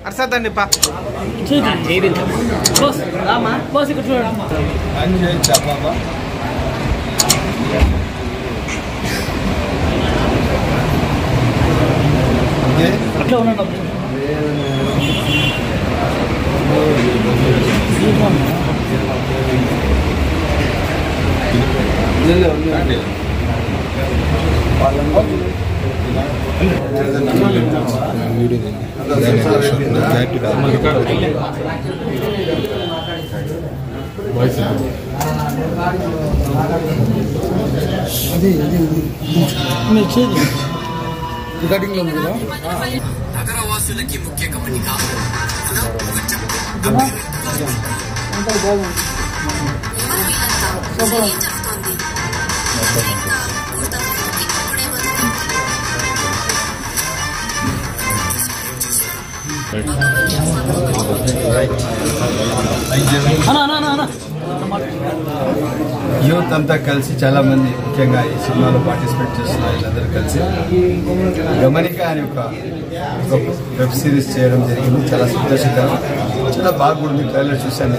అర్సదండి పా అట్లా ఉన్నాడు రికార్డింగ్ లో ఉంది కదా. నగరవాసులకి ముఖ్య గమనిక యూత్ అంతా కలిసి చాలా మంది ముఖ్యంగా ఈ సినిమాలో పార్టిసిపేట్ చేస్తున్న వీళ్ళందరూ కలిసి గమనిక అని ఒక వెబ్ సిరీస్ చేయడం జరిగింది. చాలా సంతోషకరం, చాలా బాగుంది. ట్రైలర్ చూశాను,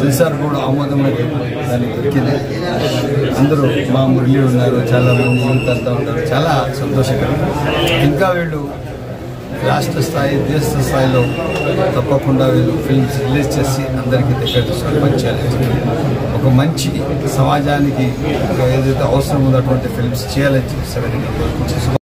సెన్సార్ బోర్డు ఆమోదంలో దానికి దొరికింది. అందరూ మా మురళి ఉన్నారు, చాలా మంది యూత్ అంతా ఉన్నారు. చాలా సంతోషకరం. ఇంకా వీళ్ళు రాష్ట్ర స్థాయి, దేశ స్థాయిలో తప్పకుండా వీళ్ళు ఫిల్మ్స్ రిలీజ్ చేసి అందరికీ దగ్గర తీసుకొని పనిచేయాలి. ఒక మంచి సమాజానికి ఏదైతే అవసరం ఉన్నటువంటి ఫిల్మ్స్ చేయాలని చెప్పి